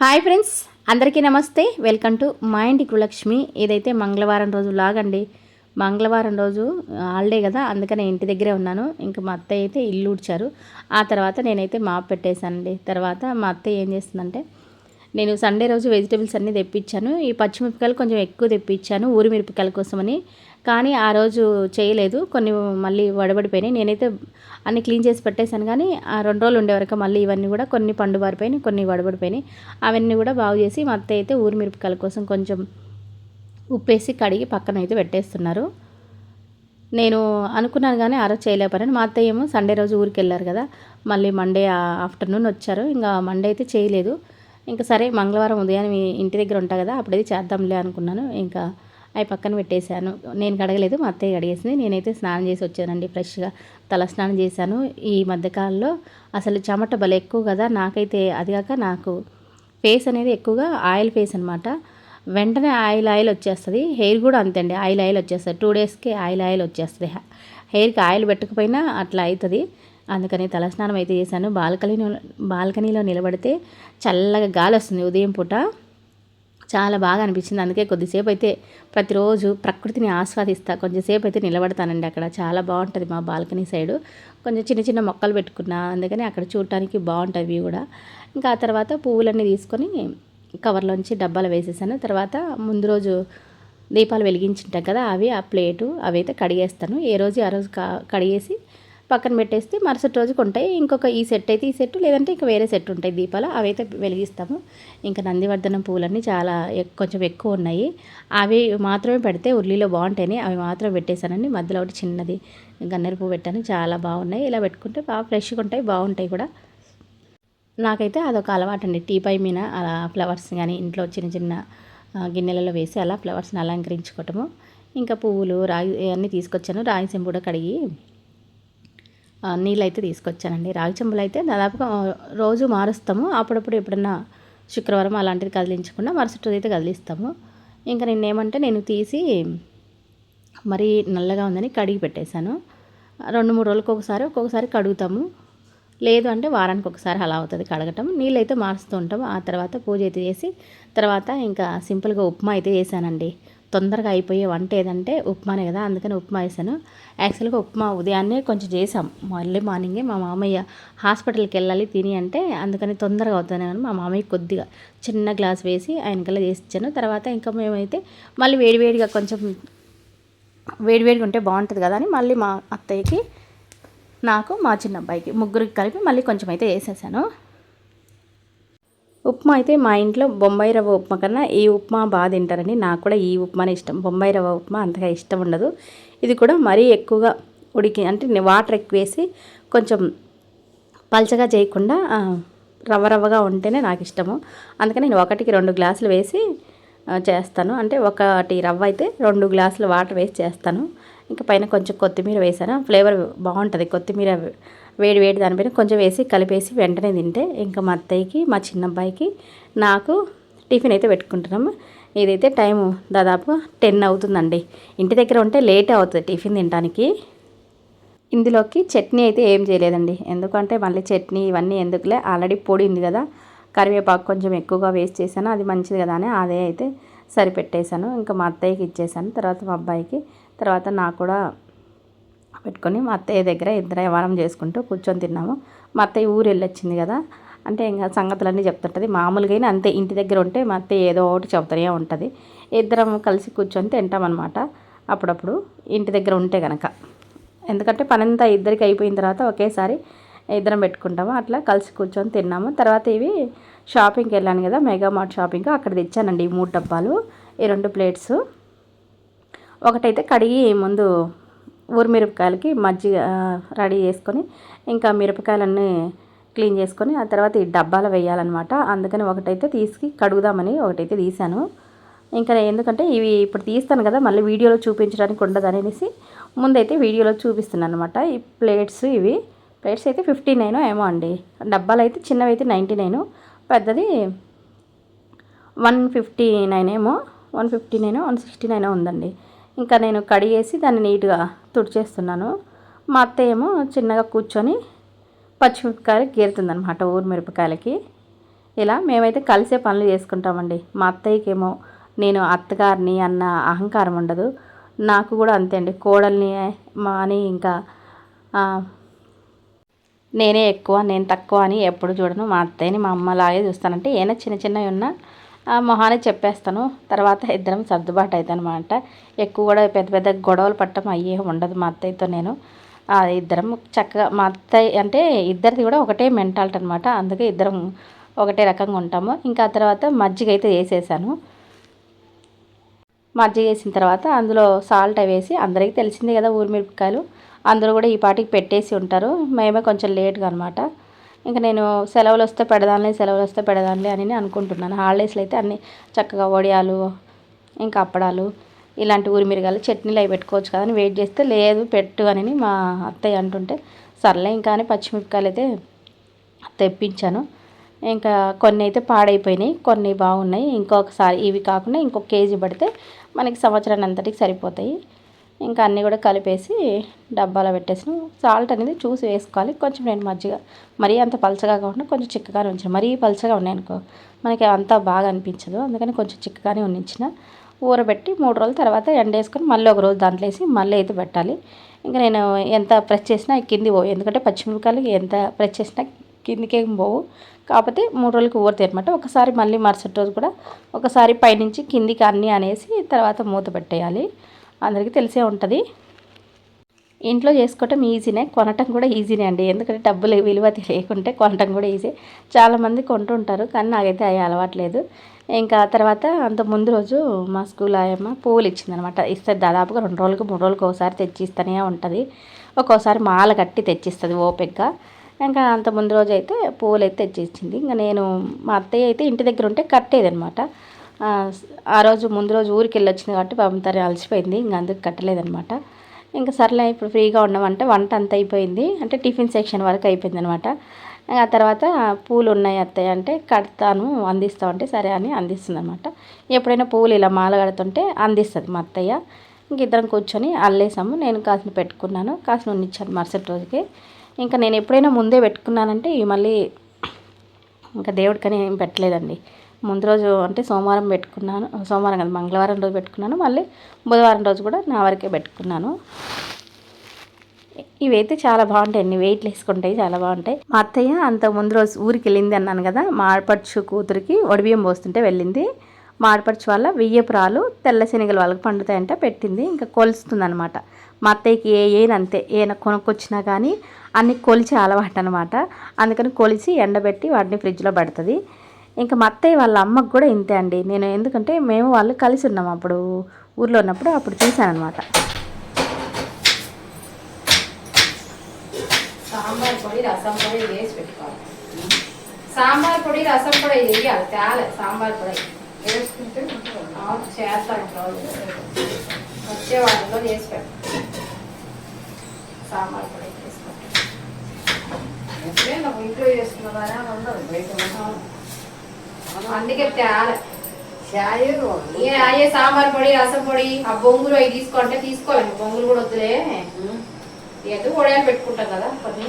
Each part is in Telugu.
హాయ్ ఫ్రెండ్స్, అందరికీ నమస్తే. వెల్కమ్ టు మా ఇంటి గృహలక్ష్మి. ఇదైతే మంగళవారం రోజు లాగండి. మంగళవారం రోజు హాలిడే కదా, అందుకని ఇంటి దగ్గరే ఉన్నాను. ఇంకా మా అత్తయ్య అయితే ఇల్లు ఊడ్చారు. ఆ తర్వాత నేనైతే మాప్ పెట్టేశానండి. తర్వాత మా అత్తయ్య ఏం చేస్తుందంటే, నేను సండే రోజు వెజిటేబుల్స్ అన్నీ తెప్పించాను. ఈ పచ్చిమిరపకాయలు కొంచెం ఎక్కువ తెప్పించాను ఊరి మిరపకాయల కోసమని. కానీ ఆ రోజు చేయలేదు, కొన్ని మళ్ళీ వడబడిపోయినాయి. నేనైతే అన్నీ క్లీన్ చేసి పెట్టేశాను, కానీ ఆ 2 రోజులు ఉండే వరకు మళ్ళీ ఇవన్నీ కూడా కొన్ని పండు బారిపోయినాయి, కొన్ని వడబడిపోయినాయి. అవన్నీ కూడా బాగు చేసి మా అత్తయ్య అయితే ఊరి మిరపకాయల కోసం కొంచెం ఉప్పేసి కడిగి పక్కన అయితే పెట్టేస్తున్నారు. నేను అనుకున్నాను కానీ ఆ రోజు చేయలేకపోయాను. మా అత్తయ్య ఏమో సండే రోజు ఊరికి వెళ్ళారు కదా, మళ్ళీ మండే ఆఫ్టర్నూన్ వచ్చారు. ఇంకా మండే అయితే చేయలేదు. ఇంకా సరే మంగళవారం ఉదయాన్నే ఇంటి దగ్గర ఉంటా కదా, అప్పుడైతే చేద్దాంలే అనుకున్నాను. ఇంకా అవి పక్కన పెట్టేశాను. నేను కడగలేదు, మా అత్తయ్య కడిగేసింది. నేనైతే స్నానం చేసి వచ్చానండి, ఫ్రెష్గా తల స్నానం చేశాను. ఈ మధ్యకాలంలో అసలు చెమట భలే ఎక్కువ కదా నాకైతే. అదిగాక నాకు ఫేస్ అనేది ఎక్కువగా ఆయిల్ ఫేస్ అనమాట. వెంటనే ఆయిల్ వచ్చేస్తుంది. హెయిర్ కూడా అంతే అండి, ఆయిల్ వచ్చేస్తుంది. 2 డేస్కి ఆయిల్ వచ్చేస్తుంది. హెయిర్కి ఆయిల్ పెట్టకపోయినా అట్లా అవుతుంది. అందుకని తలస్నానం అయితే చేశాను. బాల్కనీలో నిలబడితే చల్లగా గాలి వస్తుంది ఉదయం పూట, చాలా బాగా అనిపించింది. అందుకే కొద్దిసేపు అయితే ప్రతిరోజు ప్రకృతిని ఆస్వాదిస్తా, కొంచెంసేపు అయితే నిలబడతానండి అక్కడ. చాలా బాగుంటుంది మా బాల్కనీ సైడు. కొంచెం చిన్న చిన్న మొక్కలు పెట్టుకున్నా, అందుకని అక్కడ చూడటానికి బాగుంటుంది వ్యూ కూడా. ఇంకా ఆ తర్వాత పువ్వులన్నీ తీసుకొని కవర్లోంచి డబ్బాలు వేసేసాను. తర్వాత ముందు రోజు దీపాలు వెలిగించుంటాం కదా, అవి ఆ ప్లేటు అవి అయితే కడిగేస్తాను. ఏ రోజు ఆ రోజు కడిగేసి పక్కన పెట్టేస్తే మరుసటి రోజుకి ఉంటాయి. ఇంకొక ఈ సెట్ అయితే ఈ సెట్, లేదంటే ఇంకా వేరే సెట్ ఉంటాయి దీపాలు, అవి అయితే వెలిగిస్తాము. ఇంకా నందివర్ధనం పూలన్నీ చాలా కొంచెం ఎక్కువ ఉన్నాయి. అవి మాత్రమే పెడితే ఉర్లీలో బాగుంటాయని అవి మాత్రం పెట్టేశానండి. మధ్యలో ఒకటి చిన్నది గన్నేరు పువ్వు పెట్టాను, చాలా బాగున్నాయి. ఇలా పెట్టుకుంటే బాగా ఫ్రెష్గా ఉంటాయి, బాగుంటాయి కూడా. నాకైతే అదొక అలవాటు అండి. టీపై మీద అలా ఫ్లవర్స్ కానీ ఇంట్లో చిన్న చిన్న గిన్నెలలో వేసి అలా ఫ్లవర్స్ని అలంకరించుకోవటము. ఇంకా పువ్వులు రాగి అన్నీ తీసుకొచ్చాను. రాగి చెంబు కూడా కడిగి నీళ్ళైతే తీసుకొచ్చానండి. రాగి చెంబులు అయితే దాదాపుగా రోజు మారుస్తాము. అప్పుడప్పుడు ఎప్పుడన్నా శుక్రవారం అలాంటిది కదిలించకుండా మరుసటి రోజు అయితే కదిలిస్తాము. ఇంకా నేను తీసి మరీ నల్లగా ఉందని కడిగి పెట్టేశాను. 2-3 రోజులకు ఒక్కొక్కసారి కడుగుతాము. లేదు అంటే వారానికి ఒకసారి అలా అవుతుంది కడగటం. నీళ్ళు అయితే మారుస్తూ ఉంటాము. ఆ తర్వాత పూజ అయితే చేసి తర్వాత ఇంకా సింపుల్గా ఉప్మా అయితే చేశానండి. తొందరగా అయిపోయే వంట ఏదంటే ఉప్మానే కదా, అందుకని ఉప్మా వేసాను. యాక్చువల్గా ఉప్మా ఉదయాన్నే కొంచెం చేసాం, మళ్ళీ మార్నింగే మా మామయ్య హాస్పిటల్కి వెళ్ళాలి తిని అంటే, అందుకని తొందరగా అవుతుంది కానీ మా మామయ్య కొద్దిగా చిన్న గ్లాస్ వేసి ఆయనకల్లా చేసి ఇచ్చాను. తర్వాత ఇంకా మేమైతే మళ్ళీ వేడివేడిగా కొంచెం వేడివేడిగా ఉంటే బాగుంటుంది కదా అని మళ్ళీ మా అత్తయ్యకి, నాకు, మా చిన్న అబ్బాయికి ముగ్గురికి కలిపి మళ్ళీ కొంచెం అయితే వేసేసాను. ఉప్మా అయితే మా ఇంట్లో బొంబాయి రవ్వ ఉప్మా కన్నా ఈ ఉప్మా బాగా తింటారండి. నాకు కూడా ఈ ఉప్మానే ఇష్టం. బొంబాయి రవ్వ ఉప్మా అంతగా ఇష్టం ఉండదు. ఇది కూడా మరీ ఎక్కువగా అంటే వాటర్ ఎక్కువ వేసి కొంచెం పల్చగా చేయకుండా రవ్వగా ఉంటేనే నాకు ఇష్టము. అందుకని నేను 1కి 2 గ్లాసులు వేసి చేస్తాను. అంటే ఒకటి రవ్వ అయితే 2 గ్లాసులు వాటర్ వేసి చేస్తాను. ఇంకా పైన కొంచెం కొత్తిమీర వేసాను, ఫ్లేవర్ బాగుంటుంది. కొత్తిమీర వేడి దానిపైన కొంచెం వేసి కలిపేసి వెంటనే తింటే ఇంకా మా అత్తయ్యకి, మా చిన్నబ్బాయికి, నాకు టిఫిన్ అయితే పెట్టుకుంటున్నాము. ఇదైతే టైము దాదాపు 10 అవుతుందండి. ఇంటి దగ్గర ఉంటే లేటే అవుతుంది టిఫిన్ తినడానికి. ఇందులోకి చట్నీ అయితే ఏం చేయలేదండి, ఎందుకంటే మళ్ళీ చట్నీ ఇవన్నీ ఎందుకులే, ఆల్రెడీ పొడి ఉంది కదా. కరివేపాకు కొంచెం ఎక్కువగా వేస్ట్ చేశాను, అది మంచిది కదా అని అదే అయితే సరిపెట్టేశాను. ఇంకా మా అత్తయ్యకి ఇచ్చేసాను, తర్వాత మా అబ్బాయికి, తర్వాత నాకు కూడా పెట్టుకొని మా అత్తయ్య దగ్గర ఇద్దరు వ్యవహారం చేసుకుంటూ కూర్చొని తిన్నాము. మా అత్తయ్య ఊరు వెళ్ళొచ్చింది కదా, అంటే ఇంకా సంగతులన్నీ చెప్తుంటుంది. మామూలుగా అంతే, ఇంటి దగ్గర ఉంటే మా అత్తయ్య ఏదో ఒకటి చెప్తూనే ఉంటుంది. ఇద్దరం కలిసి కూర్చొని తింటామన్నమాట అప్పుడప్పుడు ఇంటి దగ్గర ఉంటే కనుక. ఎందుకంటే పనంతా ఇద్దరికి అయిపోయిన తర్వాత ఒకేసారి ఇద్దరం పెట్టుకుంటాము. అట్లా కలిసి కూర్చొని తిన్నాము. తర్వాత ఇవి షాపింగ్కి వెళ్ళాను కదా, మెగా మార్ట్ షాపింగ్, అక్కడ తెచ్చానండి ఈ 3 డబ్బాలు, ఈ 2 ప్లేట్స్. ఒకటైతే కడిగి ముందు ఊరి మిరపకాయలకి మజ్జిగ రెడీ చేసుకొని, ఇంకా మిరపకాయలన్నీ క్లీన్ చేసుకొని ఆ తర్వాత ఈ డబ్బాలో వేయాలన్నమాట. అందుకని ఒకటైతే కడుగుదామని ఒకటైతే తీసాను. ఇంకా ఎందుకంటే ఇవి ఇప్పుడు తీస్తాను కదా, మళ్ళీ వీడియోలో చూపించడానికి ఉండదు అనేసి ముందైతే వీడియోలో చూపిస్తున్నాను అనమాట. ఈ ప్లేట్స్ అయితే 59 ఏమో అండి. డబ్బాలు అయితే చిన్నవి అయితే 99, పెద్దది 159 ఏమో, 159 169 ఉందండి. ఇంకా నేను కడిగేసి దాన్ని నీట్గా తుడిచేస్తున్నాను. మా అత్తయ్య ఏమో చిన్నగా కూర్చొని పచ్చిమిరపకాయలు గీరుతుందనమాట ఊరి మిరపకాయలకి. ఇలా మేమైతే కలిసే పనులు చేసుకుంటామండి. మా అత్తయ్యకేమో నేను అత్తగారిని అన్న అహంకారం ఉండదు. నాకు కూడా అంతే అండి. కోడల్ని అని ఇంకా నేనే ఎక్కువ నేను తక్కువ అని ఎప్పుడు చూడను. మా అత్తయ్యని మా అమ్మలాగే చూస్తానంటే ఏమైనా చిన్న చిన్నవి ఉన్నా మొహానే చెప్పేస్తాను. తర్వాత ఇద్దరం సర్దుబాటు అవుతాను అనమాట. ఎక్కువ కూడా పెద్ద పెద్ద గొడవలు పట్టడం అయ్యే ఉండదు మా అత్తయ్యతో నేను. ఇద్దరం చక్కగా మా అత్తయ్య అంటే ఇద్దరిది కూడా ఒకటే మెంటాలిటీ అనమాట. అందుకే ఇద్దరం ఒకటే రకంగా ఉంటాము. ఇంకా ఆ తర్వాత మజ్జిగ అయితే వేసేసాను. మజ్జిగ వేసిన తర్వాత అందులో సాల్ట్ అవి వేసి, అందరికీ తెలిసిందే కదా ఊరి మిరపకాయలు, అందరూ కూడా ఈ పాటికి పెట్టేసి ఉంటారు. మేమే కొంచెం లేట్గా అనమాట. ఇంకా నేను సెలవులు వస్తే పెడదాంలే అని అనుకుంటున్నాను. హాలిడేస్లో అయితే అన్నీ చక్కగా వడియాలు, ఇంకా అప్పడాలు, ఇలాంటి ఊరి మిరగాయలు చట్నీలు అవి పెట్టుకోవచ్చు కదా అని వెయిట్ చేస్తే లేదు పెట్టు అని మా అత్తయ్య అంటుంటే సర్లే ఇంకా అని పచ్చిమిరపకాయలు అయితే తెప్పించాను. ఇంకా కొన్ని అయితే పాడైపోయినాయి, కొన్ని బాగున్నాయి. ఇంకొకసారి ఇవి కాకుండా ఇంకొక కేజీ పడితే మనకి సంవత్సరాన్ని అంతటికి సరిపోతాయి. ఇంకా అన్నీ కూడా కలిపేసి డబ్బాలో పెట్టేసాను. సాల్ట్ అనేది చూసి వేసుకోవాలి. కొంచెం నేను మజ్జిగ మరీ అంత పలచగా కాకుండా కొంచెం చిక్కగానే ఉంచాను. మరీ పలచగా ఉన్నాయనుకో మనకి అంతా బాగా అనిపించదు. అందుకని కొంచెం చిక్కగానే ఉంచిన. ఊరబెట్టి 3 రోజుల తర్వాత ఎండేసుకొని మళ్ళీ ఒక రోజు దాంట్లో వేసి మళ్ళీ అయితే పెట్టాలి. ఇంకా నేను ఎంత ప్రెస్ చేసినా కింది పోవు, ఎందుకంటే పచ్చిమిరపకాయలు ఎంత ప్రెస్ చేసినా కిందికేం పోవు. కాకపోతే 3 రోజులకి ఊరుతాయి అనమాట. ఒకసారి మళ్ళీ మరుసటి రోజు కూడా ఒకసారి పైనుంచి కిందికి అన్నీ అనేసి తర్వాత మూత పెట్టేయాలి. అందరికీ తెలిసే ఉంటుంది. ఇంట్లో చేసుకోవటం ఈజీనే, కొనటం కూడా ఈజీనే అండి. ఎందుకంటే డబ్బులు విలువ తెలియకుంటే కొనటం కూడా ఈజీ. చాలామంది కొంటుంటారు, కానీ నాకైతే అవి అలవాట్లేదు. ఇంకా తర్వాత అంత ముందు రోజు మా స్కూల్ ఆయమ్మ పువ్వులు ఇచ్చిందనమాట. ఇస్తే దాదాపుగా 2 రోజులకు 3 రోజులకు ఒకసారి తెచ్చిస్తూనే ఉంటుంది. ఒక్కోసారి మాల కట్టి తెచ్చిస్తుంది ఓపికగా. ఇంకా అంత ముందు రోజు అయితే పువ్వులు అయితే తెచ్చిచ్చింది. ఇంకా నేను మా అత్తయ్య అయితే ఇంటి దగ్గర ఉంటే కట్టేదనమాట. ఆ రోజు ముందు రోజు ఊరికి వెళ్ళి వచ్చింది కాబట్టి పాపం తను అలసిపోయింది, ఇంకా అందుకు కట్టలేదనమాట. ఇంకా సర్లే ఇప్పుడు ఫ్రీగా ఉన్నామంటే వంట అంత అయిపోయింది, అంటే టిఫిన్ సెక్షన్ వరకు అయిపోయింది అనమాట. ఆ తర్వాత పూలు ఉన్నాయి అత్తయ్య అంటే కడతాను అందిస్తామంటే సరే అని అందిస్తుంది అనమాట. ఎప్పుడైనా పూలు ఇలా మాల కడుతుంటే అందిస్తుంది మా అత్తయ్య. ఇంక ఇద్దరం కూర్చొని అల్లేసాము. నేను కాసిన పెట్టుకున్నాను, కాసిన ఉన్నిచ్చాను మరుసటి రోజుకి. ఇంకా నేను ఎప్పుడైనా ముందే పెట్టుకున్నానంటే ఇవి మళ్ళీ ఇంకా దేవుడికని ఏం పెట్టలేదండి. ముందు రోజు అంటే సోమవారం పెట్టుకున్నాను, సోమవారం కదా మంగళవారం రోజు పెట్టుకున్నాను, మళ్ళీ బుధవారం రోజు కూడా నా వరకే పెట్టుకున్నాను. ఇవైతే చాలా బాగుంటాయి అండి, వెయిట్లు వేసుకుంటాయి, చాలా బాగుంటాయి. మా అత్తయ్య అంత ముందు రోజు ఊరికి వెళ్ళింది అన్నాను కదా, మా ఆడపడుచు కూతురికి ఒడిబియ్యం పోస్తుంటే వెళ్ళింది. మా ఆడపడుచు వల్ల వెయ్యపురాలు తెల్ల శనగలు వాళ్ళకి పండుతాయంటే పెట్టింది. ఇంకా కొలుస్తుంది అనమాట. మా అత్తయ్యకి ఏనంతే ఏమైనా కొనుక్కొచ్చినా కానీ అన్ని కొలిచి అలవాటు అనమాట. అందుకని కొలిచి ఎండబెట్టి వాటిని ఫ్రిడ్జ్లో పెడుతుంది. ఇంకా మా అత్తయ్య వాళ్ళ అమ్మకు కూడా ఇంతే అండి. నేను ఎందుకంటే మేము వాళ్ళు కలిసి ఉన్నాము అప్పుడు ఊర్లో ఉన్నప్పుడు, అప్పుడు చూశాను అనమాట. సాంబార్ పొడి రసం పొడి వేసి పెట్టుకోవాలి. సాంబార్ పొడి రసం పొడి వేయాలి, తేలే సాంబార్ పొడి వేసుకుంటే చేస్తాను. వచ్చే వాళ్ళలో చేసి పెట్టాలి సాంబార్ పొడి వేసుకుంటే. ఇంట్లో చేసుకున్నదానే ఉండదు, బయట అందుకే తేలే. అయ్యే సాంబార్ పొడి రసం పొడి ఆ బొంగులు అవి తీసుకోంటే తీసుకోవాలి. బొంగులు కూడా వద్దులే, ఏదో పొడియాలు పెట్టుకుంటాం కదా కొన్ని.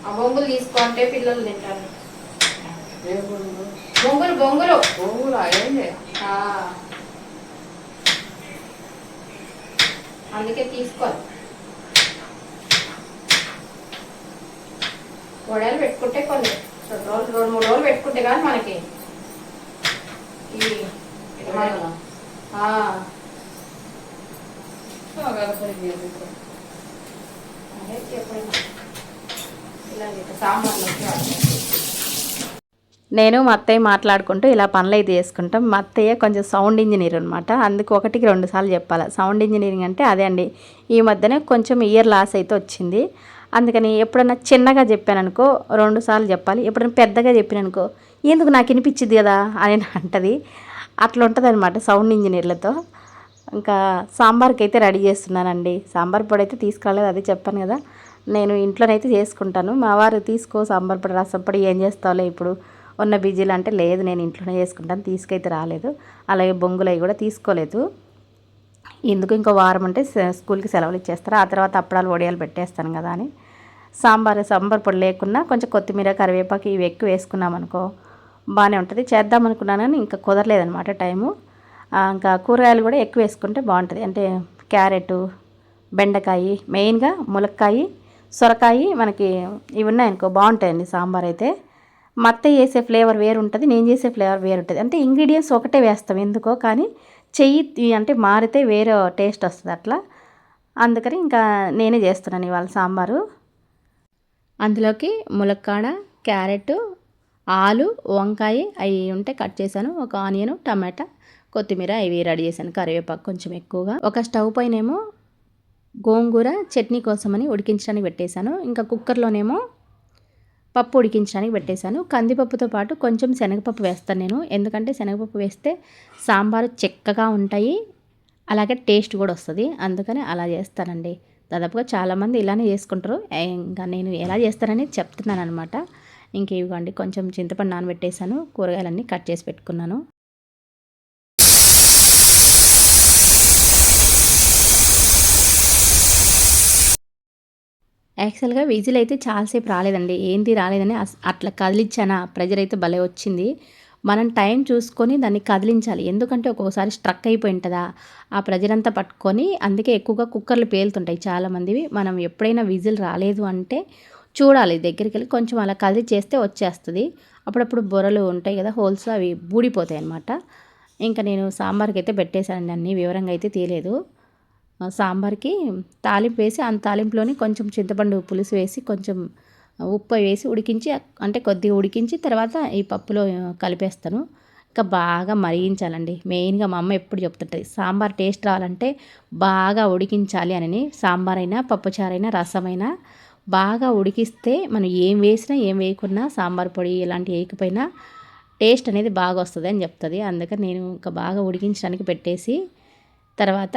ఆ బొంగులు తీసుకుంటే పిల్లలు తింటారు. బొంగులు బొంగులు బొంగులు అందుకే తీసుకోవాలి. పొడియాలు పెట్టుకుంటే కొన్ని 2 రోజులు 2-3 రోజులు పెట్టుకుంటే కానీ మనకి ఇవి నేను మా అత్తయ్య మాట్లాడుకుంటూ ఇలా పనులు అయితే చేసుకుంటాం. మా అత్తయ్య కొంచెం సౌండ్ ఇంజనీర్ అనమాట. అందుకు 1-2 సార్లు చెప్పాలి. సౌండ్ ఇంజనీరింగ్ అంటే అదే అండి. ఈ మధ్యనే కొంచెం ఇయర్ లాస్ అయితే వచ్చింది. అందుకని ఎప్పుడన్నా చిన్నగా చెప్పాననుకో 2 సార్లు చెప్పాలి. ఎప్పుడైనా పెద్దగా చెప్పిననుకో ఎందుకు నాకు వినిపించింది కదా అని అంటది. అట్లా ఉంటుంది అనమాట సౌండ్ ఇంజనీర్లతో. ఇంకా సాంబార్కి అయితే రెడీ చేస్తున్నానండి. సాంబార్ పొడి అయితే తీసుకురాలేదు, అదే చెప్పాను కదా. నేను ఇంట్లోనైతే చేసుకుంటాను. మా వారు తీసుకో సాంబార్ పొడి రసం పొడి ఏం చేస్తావులే ఇప్పుడు ఉన్న బిజీలు అంటే, లేదు నేను ఇంట్లోనే చేసుకుంటాను, తీసుకైతే రాలేదు. అలాగే బొంగులు అవి కూడా తీసుకోలేదు. ఎందుకు ఇంకో వారం అంటే స్కూల్కి సెలవులు ఇచ్చేస్తారు, ఆ తర్వాత అప్పడాలు వడియాలు పెట్టేస్తాను కదా అని సాంబార్ పొడి లేకున్నా కొంచెం కొత్తిమీర కరివేపాకు ఇవి ఎక్కువ వేసుకున్నాం అనుకో బాగానే ఉంటుంది. చేద్దాం అనుకున్నాను కానీ ఇంకా కుదరలేదనమాట టైము. ఇంకా కూరగాయలు కూడా ఎక్కువ వేసుకుంటే బాగుంటుంది. అంటే క్యారెట్, బెండకాయ, మెయిన్గా ములక్కాయ, సొరకాయ మనకి ఇవి ఉన్నాయనుకో బాగుంటాయండి సాంబార్ అయితే. మా అత్తయ్య చేసే ఫ్లేవర్ వేరు ఉంటుంది, నేను చేసే ఫ్లేవర్ వేరు ఉంటుంది. అంటే ఇంగ్రీడియంట్స్ ఒకటే వేస్తాం ఎందుకో, కానీ చెయ్యి అంటే మారితే వేరే టేస్ట్ వస్తుంది అట్లా. అందుకని ఇంకా నేనే చేస్తున్నాను ఇవాళ సాంబారు. అందులోకి ములక్కాడ, క్యారెట్, ఆలు, వంకాయ అవి ఉంటే కట్ చేశాను. ఒక ఆనియన్, టమాటా, కొత్తిమీర ఇవి రెడీ చేశాను. కరివేపాకు కొంచెం ఎక్కువగా. ఒక స్టవ్ పైనేమో గోంగూర చట్నీ కోసమని ఉడికించడానికి పెట్టేశాను. ఇంకా కుక్కర్లోనేమో పప్పు ఉడికించడానికి పెట్టేశాను. కందిపప్పుతో పాటు కొంచెం శనగపప్పు వేస్తాను నేను. ఎందుకంటే శనగపప్పు వేస్తే సాంబారు చిక్కగా ఉంటాయి, అలాగే టేస్ట్ కూడా వస్తుంది. అందుకని అలా చేస్తానండి. దాదాపుగా చాలామంది ఇలానే చేసుకుంటారు. ఇంకా నేను ఎలా చేస్తానని చెప్తున్నాను అనమాట. ఇంక ఇవ్వండి కొంచెం చింతపండు నానబెట్టేశాను, కూరగాయలన్నీ కట్ చేసి పెట్టుకున్నాను. యాక్చువల్గా విజిల్ అయితే చాలాసేపు రాలేదండి. ఏంటి రాలేదని అట్లా కదిలించానా, ప్రెజర్ అయితే భలే వచ్చింది. మనం టైం చూసుకొని దాన్ని కదిలించాలి. ఎందుకంటే ఒక్కొక్కసారి స్ట్రక్ అయిపోయి ఉంటుందా, ఆ ప్రెజర్ అంతా పట్టుకొని. అందుకే ఎక్కువగా కుక్కర్లు పేలుతుంటాయి చాలామందివి. మనం ఎప్పుడైనా విజిల్ రాలేదు అంటే చూడాలి, దగ్గరికి వెళ్ళి కొంచెం అలా కదిలి చేస్తే వచ్చేస్తుంది. అప్పుడప్పుడు బొరలు ఉంటాయి కదా, హోల్స్, అవి బూడిపోతాయి అన్నమాట. ఇంకా నేను సాంబార్కి అయితే పెట్టేశానండి, అన్నీ వివరంగా అయితే తీయలేదు. సాంబార్కి తాలింపు వేసి, ఆ తాలింపులోని కొంచెం చింతపండు పులుసు వేసి, కొంచెం ఉప్పు వేసి ఉడికించి, అంటే కొద్దిగా ఉడికించి తర్వాత ఈ పప్పులో కలిపేస్తాను. ఇంకా బాగా మరిగించాలండి. మెయిన్గా మా అమ్మ ఎప్పుడు చెప్తుంటుంది, సాంబార్ టేస్ట్ రావాలంటే బాగా ఉడికించాలి అని. సాంబార్ అయినా, పప్పుచారైనా, రసమైనా బాగా ఉడికిస్తే మనం ఏం వేసినా ఏం వేయకున్నా, సాంబార్ పొడి ఇలాంటివి వేయకపోయినా టేస్ట్ అనేది బాగా వస్తుంది అని చెప్తుంది. అందుకని నేను ఇంకా బాగా ఉడికించడానికి పెట్టేసి, తర్వాత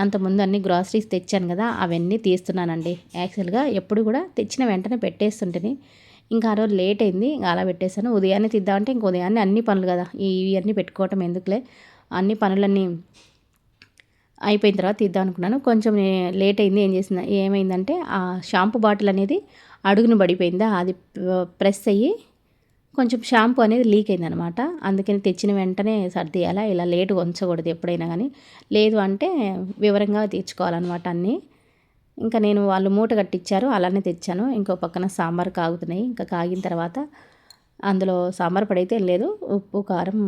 అంతకుముందు అన్ని గ్రాసరీస్ తెచ్చాను కదా, అవన్నీ తీస్తున్నానండి. యాక్చువల్గా ఎప్పుడు కూడా తెచ్చిన వెంటనే పెట్టేస్తుంటేని, ఇంకా ఆ రోజు లేట్ అయింది, ఇంకా అలా పెట్టేశాను. ఉదయాన్నే తీద్దామంటే ఇంక ఉదయాన్నే అన్ని పనులు కదా, ఇవన్నీ పెట్టుకోవటం ఎందుకులే, అన్ని పనులన్నీ అయిపోయిన తర్వాత తీద్దాం అనుకున్నాను. కొంచెం లేట్ అయింది. ఏమైందంటే ఆ షాంపూ బాటిల్ అనేది అడుగున పడిపోయిందా, అది ప్రెస్ అయ్యి కొంచెం షాంపూ అనేది లీక్ అయిందనమాట. అందుకని తెచ్చిన వెంటనే సర్దేయాలా, ఇలా లేటుగా ఉంచకూడదు ఎప్పుడైనా కానీ. లేదు అంటే వివరంగా తెచ్చుకోవాలన్నమాట అన్నీ. ఇంకా నేను వాళ్ళు మూట కట్టించారు, అలానే తెచ్చాను. ఇంకో పక్కన సాంబార్ కాగుతున్నాయి. ఇంకా కాగిన తర్వాత అందులో సాంబార్ పొడి అయితే లేదు, ఉప్పు, కారం,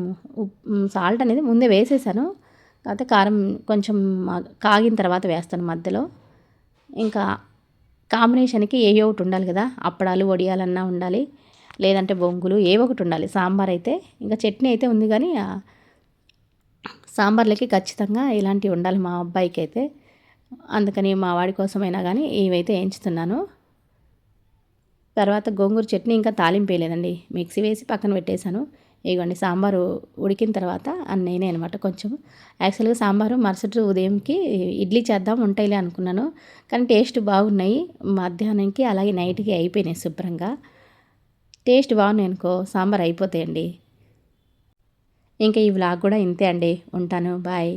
సాల్ట్ అనేది ముందే వేసేసాను. కాకపోతే కారం కొంచెం కాగిన తర్వాత వేస్తాను మధ్యలో. ఇంకా కాంబినేషన్కి ఏయో ఒకటి ఉండాలి కదా, అప్పడాలు, వడియాలన్నా ఉండాలి, లేదంటే బొంగులు, ఏవో ఒకటి ఉండాలి. సాంబార్ అయితే ఇంకా చట్నీ అయితే ఉంది, కానీ సాంబార్లకి ఖచ్చితంగా ఇలాంటివి ఉండాలి మా అబ్బాయికి అయితే. అందుకని మా వాడి కోసమైనా కానీ ఇవైతే వేయించుతున్నాను. తర్వాత గోంగూర చట్నీ ఇంకా తాలింపు వేయలేదండి, మిక్సీ వేసి పక్కన పెట్టేశాను. ఇవ్వండి సాంబారు ఉడికిన తర్వాత నేనే అనమాట. కొంచెం యాక్చువల్గా సాంబారు మరుసటి ఉదయంకి ఇడ్లీ చేద్దాం ఉంటాయిలే అనుకున్నాను, కానీ టేస్ట్ బాగున్నాయి. మధ్యాహ్నంకి అలాగే నైట్కి అయిపోయినాయి శుభ్రంగా. టేస్ట్ బాగున్నాయి అనుకో సాంబార్ అయిపోతాయండి. ఇంకా ఈ వ్లాగ్ కూడా ఇంతే అండి. ఉంటాను, బాయ్.